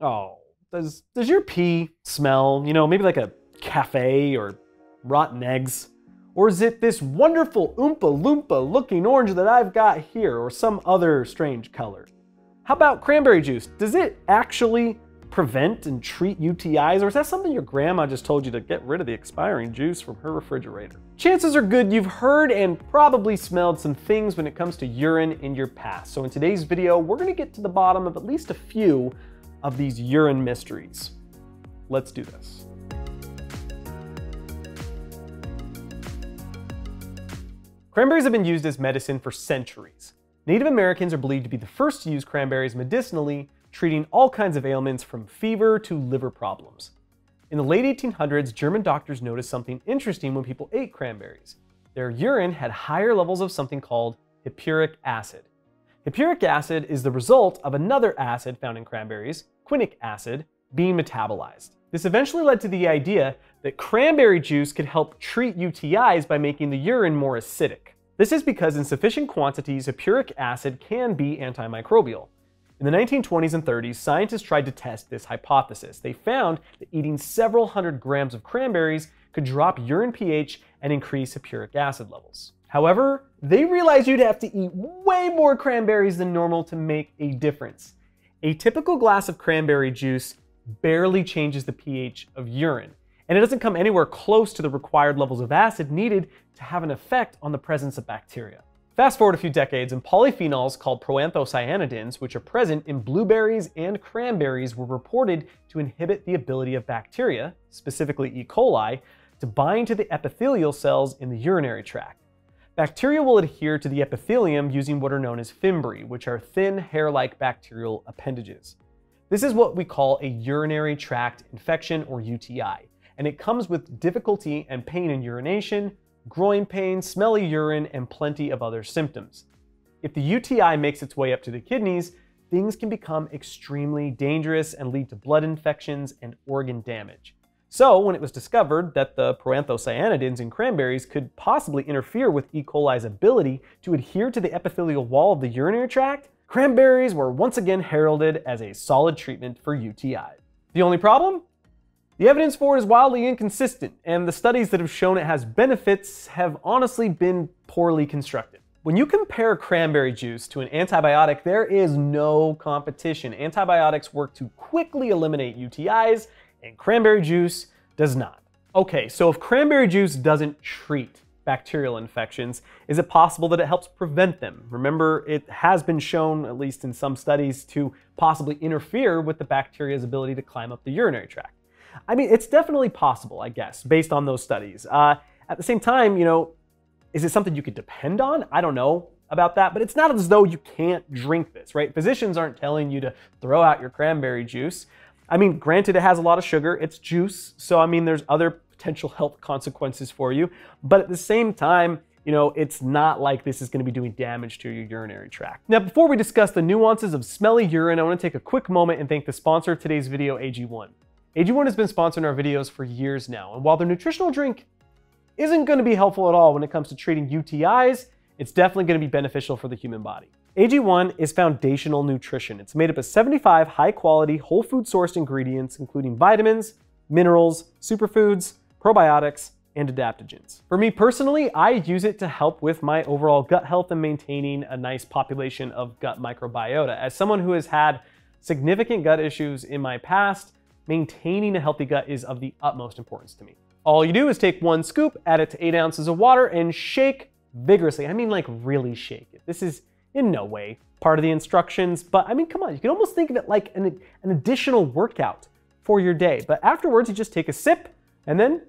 Oh, does your pee smell, maybe like a cafe or rotten eggs? Or is it this wonderful Oompa Loompa looking orange that I've got here, or some other strange color? How about cranberry juice? Does it actually prevent and treat UTIs, or is that something your grandma just told you to get rid of the expiring juice from her refrigerator? Chances are good you've heard and probably smelled some things when it comes to urine in your past. So in today's video, we're gonna get to the bottom of at least a few of these urine mysteries. Let's do this. Cranberries have been used as medicine for centuries. Native Americans are believed to be the first to use cranberries medicinally, treating all kinds of ailments from fever to liver problems. In the late 1800s, German doctors noticed something interesting when people ate cranberries. Their urine had higher levels of something called hippuric acid. Hippuric acid is the result of another acid found in cranberries, quinic acid, being metabolized. This eventually led to the idea that cranberry juice could help treat UTIs by making the urine more acidic. This is because in sufficient quantities, hippuric acid can be antimicrobial. In the 1920s and 30s, scientists tried to test this hypothesis. They found that eating several hundred grams of cranberries could drop urine pH and increase hippuric acid levels. However, they realized you'd have to eat way more cranberries than normal to make a difference. A typical glass of cranberry juice barely changes the pH of urine, and it doesn't come anywhere close to the required levels of acid needed to have an effect on the presence of bacteria. Fast forward a few decades, and polyphenols called proanthocyanidins, which are present in blueberries and cranberries, were reported to inhibit the ability of bacteria, specifically E. coli, to bind to the epithelial cells in the urinary tract. Bacteria will adhere to the epithelium using what are known as fimbriae, which are thin, hair-like bacterial appendages. This is what we call a urinary tract infection, or UTI, and it comes with difficulty and pain in urination, groin pain, smelly urine, and plenty of other symptoms. If the UTI makes its way up to the kidneys, things can become extremely dangerous and lead to blood infections and organ damage. So when it was discovered that the proanthocyanidins in cranberries could possibly interfere with E. coli's ability to adhere to the epithelial wall of the urinary tract, cranberries were once again heralded as a solid treatment for UTI. The only problem? The evidence for it is wildly inconsistent, and the studies that have shown it has benefits have honestly been poorly constructed. When you compare cranberry juice to an antibiotic, there is no competition. Antibiotics work to quickly eliminate UTIs, and cranberry juice does not. Okay, so if cranberry juice doesn't treat bacterial infections, is it possible that it helps prevent them? Remember, it has been shown, at least in some studies, to possibly interfere with the bacteria's ability to climb up the urinary tract. I mean, it's definitely possible, I guess, based on those studies. At the same time, is it something you could depend on? I don't know about that, but it's not as though you can't drink this, right? Physicians aren't telling you to throw out your cranberry juice. I mean, granted, it has a lot of sugar, it's juice, so I mean, there's other potential health consequences for you, but at the same time, it's not like this is going to be doing damage to your urinary tract. Now, before we discuss the nuances of smelly urine, I want to take a quick moment and thank the sponsor of today's video, AG1. AG1 has been sponsoring our videos for years now, and while their nutritional drink isn't going to be helpful at all when it comes to treating UTIs, it's definitely going to be beneficial for the human body. AG1 is foundational nutrition. It's made up of 75 high-quality, whole food sourced ingredients, including vitamins, minerals, superfoods, probiotics, and adaptogens. For me personally, I use it to help with my overall gut health and maintaining a nice population of gut microbiota. As someone who has had significant gut issues in my past, maintaining a healthy gut is of the utmost importance to me. All you do is take 1 scoop, add it to 8 ounces of water, and shake vigorously. I mean, like, really shake it. This is in no way part of the instructions, but I mean, come on, you can almost think of it like an additional workout for your day. But afterwards, you just take a sip, and then,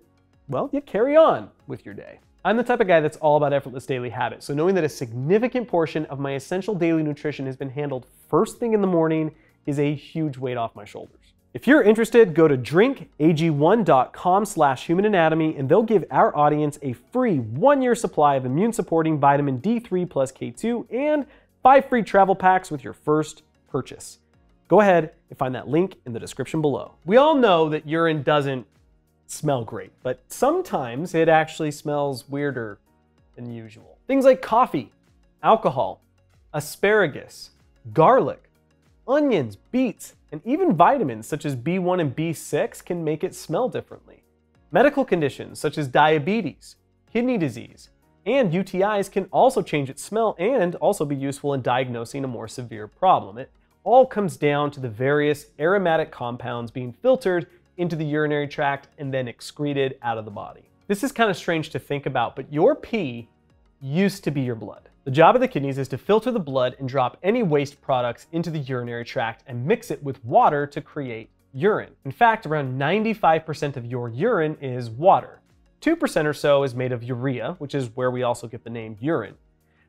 well, you carry on with your day. I'm the type of guy that's all about effortless daily habits, so knowing that a significant portion of my essential daily nutrition has been handled first thing in the morning is a huge weight off my shoulders. If you're interested, go to drinkag1.com/humananatomy, and they'll give our audience a free 1-year supply of immune-supporting vitamin D3 plus K2 and 5 free travel packs with your first purchase. Go ahead and find that link in the description below. We all know that urine doesn't smell great, but sometimes it actually smells weirder than usual. Things like coffee, alcohol, asparagus, garlic, onions, beets, And even vitamins such as B1 and B6 can make it smell differently. Medical conditions such as diabetes, kidney disease, and UTIs can also change its smell and also be useful in diagnosing a more severe problem. It all comes down to the various aromatic compounds being filtered into the urinary tract and then excreted out of the body. This is kind of strange to think about, but your pee used to be your blood. The job of the kidneys is to filter the blood and drop any waste products into the urinary tract and mix it with water to create urine. In fact, around 95% of your urine is water. 2% or so is made of urea, which is where we also get the name urine.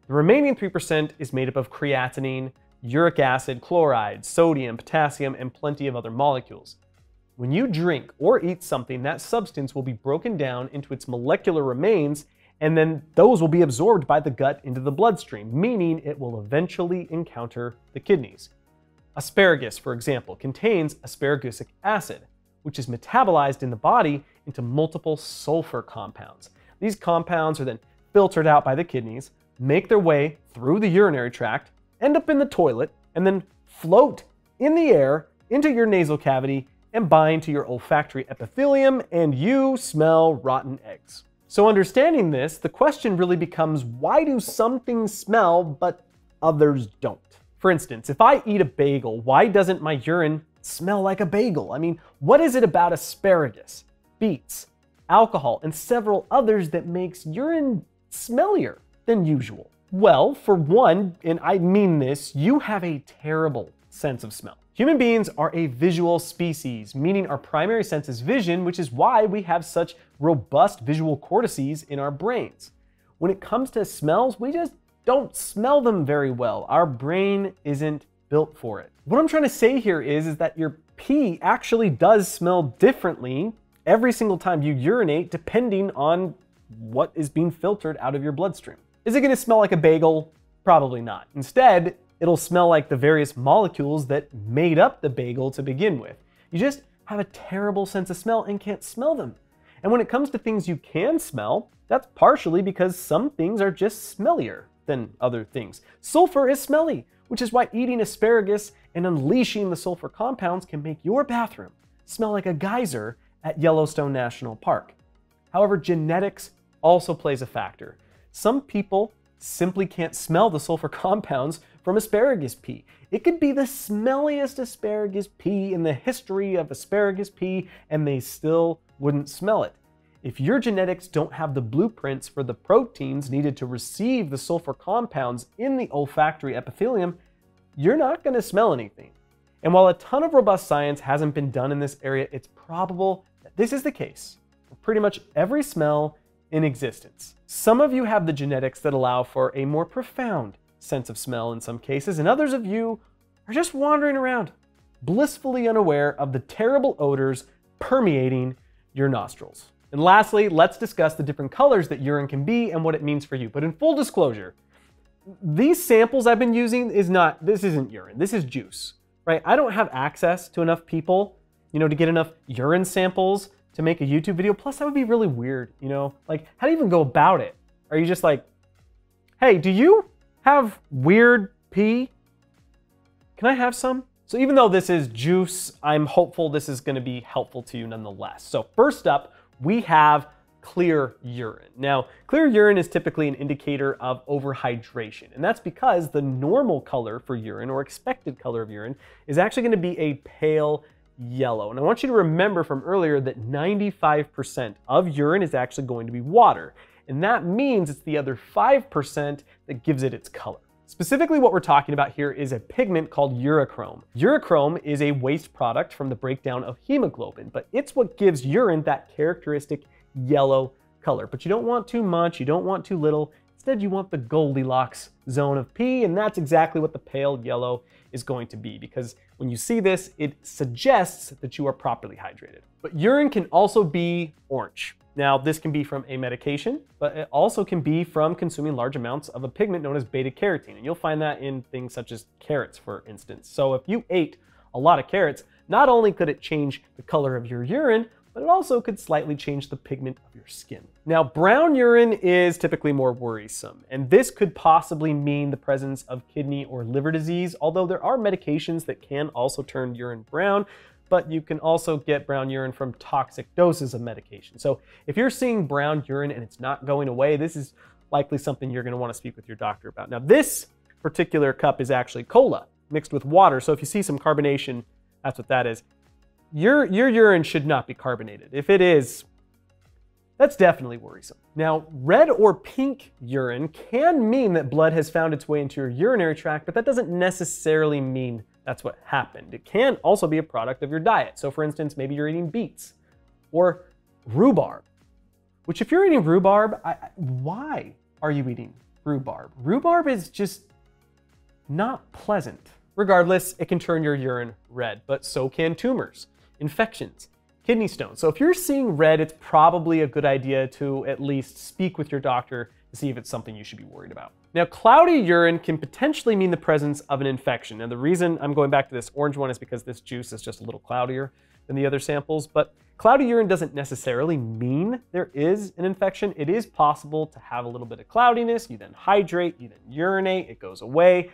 The remaining 3% is made up of creatinine, uric acid, chloride, sodium, potassium, and plenty of other molecules. When you drink or eat something, that substance will be broken down into its molecular remains, and then those will be absorbed by the gut into the bloodstream, meaning it will eventually encounter the kidneys. Asparagus, for example, contains asparagusic acid, which is metabolized in the body into multiple sulfur compounds. These compounds are then filtered out by the kidneys, make their way through the urinary tract, end up in the toilet, and then float in the air into your nasal cavity and bind to your olfactory epithelium, and you smell rotten eggs. So understanding this, the question really becomes, why do some things smell but others don't? For instance, if I eat a bagel, why doesn't my urine smell like a bagel? I mean, what is it about asparagus, beets, alcohol, and several others that makes urine smellier than usual? Well, for one, and I mean this, you have a terrible sense of smell. Human beings are a visual species, meaning our primary sense is vision, which is why we have such robust visual cortices in our brains. When it comes to smells, we just don't smell them very well. Our brain isn't built for it. What I'm trying to say here is that your pee actually does smell differently every single time you urinate, depending on what is being filtered out of your bloodstream. Is it going to smell like a bagel? Probably not. Instead, it'll smell like the various molecules that made up the bagel to begin with. You just have a terrible sense of smell and can't smell them. And when it comes to things you can smell, that's partially because some things are just smellier than other things. Sulfur is smelly, which is why eating asparagus and unleashing the sulfur compounds can make your bathroom smell like a geyser at Yellowstone National Park. However, genetics also plays a factor. Some people simply can't smell the sulfur compounds from asparagus pee. It could be the smelliest asparagus pee in the history of asparagus pee, and they still wouldn't smell it. If your genetics don't have the blueprints for the proteins needed to receive the sulfur compounds in the olfactory epithelium, you're not going to smell anything. And while a ton of robust science hasn't been done in this area, it's probable that this is the case for pretty much every smell in existence. Some of you have the genetics that allow for a more profound sense of smell in some cases, and others of you are just wandering around, blissfully unaware of the terrible odors permeating your nostrils. And lastly, let's discuss the different colors that urine can be and what it means for you. But in full disclosure, these samples I've been using this isn't urine, this is juice, right? I don't have access to enough people, to get enough urine samples to make a YouTube video. Plus, that would be really weird, Like, how do you even go about it? Are you just like, hey, do you have weird pee? Can I have some? So even though this is juice, I'm hopeful this is going to be helpful to you nonetheless. So first up, we have clear urine. Now, clear urine is typically an indicator of overhydration, and that's because the normal color for urine, or expected color of urine, is actually going to be a pale yellow. And I want you to remember from earlier that 95% of urine is actually going to be water, and that means it's the other 5% that gives it its color. Specifically, what we're talking about here is a pigment called urochrome. Urochrome is a waste product from the breakdown of hemoglobin, but it's what gives urine that characteristic yellow color. But you don't want too much, you don't want too little. Instead, you want the Goldilocks zone of pee, and that's exactly what the pale yellow is going to be, because when you see this, it suggests that you are properly hydrated. But urine can also be orange. Now, this can be from a medication, but it also can be from consuming large amounts of a pigment known as beta-carotene, and you'll find that in things such as carrots, for instance. So if you ate a lot of carrots, not only could it change the color of your urine, but it also could slightly change the pigment of your skin. Now, brown urine is typically more worrisome, and this could possibly mean the presence of kidney or liver disease, although there are medications that can also turn urine brown, but you can also get brown urine from toxic doses of medication. So if you're seeing brown urine and it's not going away, this is likely something you're going to want to speak with your doctor about. Now, this particular cup is actually cola mixed with water, so if you see some carbonation, that's what that is. Your urine should not be carbonated. If it is, that's definitely worrisome. Now, red or pink urine can mean that blood has found its way into your urinary tract, but that doesn't necessarily mean that's what happened. It can also be a product of your diet. So for instance, maybe you're eating beets or rhubarb, which if you're eating rhubarb, why are you eating rhubarb? Rhubarb is just not pleasant. Regardless, it can turn your urine red, but so can tumors, infections, kidney stones. So if you're seeing red, it's probably a good idea to at least speak with your doctor to see if it's something you should be worried about. Now, cloudy urine can potentially mean the presence of an infection. And the reason I'm going back to this orange one is because this juice is just a little cloudier than the other samples, but cloudy urine doesn't necessarily mean there is an infection. It is possible to have a little bit of cloudiness, you then hydrate, you then urinate, it goes away.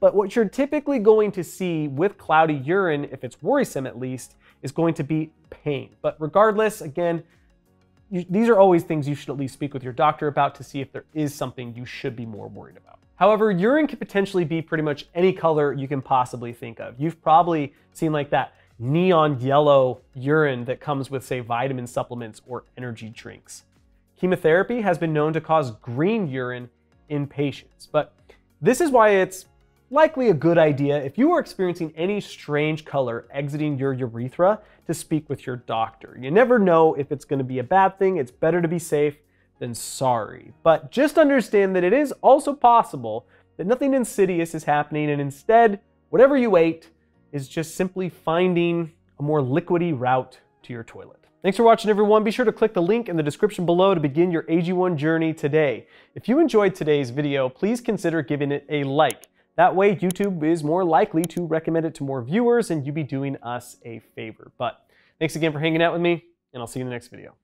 But what you're typically going to see with cloudy urine, if it's worrisome at least, is going to be pain. But regardless, again, these are always things you should at least speak with your doctor about to see if there is something you should be more worried about. However, urine can potentially be pretty much any color you can possibly think of. You've probably seen like that neon yellow urine that comes with, say, vitamin supplements or energy drinks. Chemotherapy has been known to cause green urine in patients, but this is why it's likely a good idea if you are experiencing any strange color exiting your urethra to speak with your doctor. You never know if it's going to be a bad thing. It's better to be safe than sorry. But just understand that it is also possible that nothing insidious is happening, and instead, whatever you ate is just simply finding a more liquidy route to your toilet. Thanks for watching, everyone. Be sure to click the link in the description below to begin your AG1 journey today. If you enjoyed today's video, please consider giving it a like. That way, YouTube is more likely to recommend it to more viewers, and you'd be doing us a favor. But thanks again for hanging out with me, and I'll see you in the next video.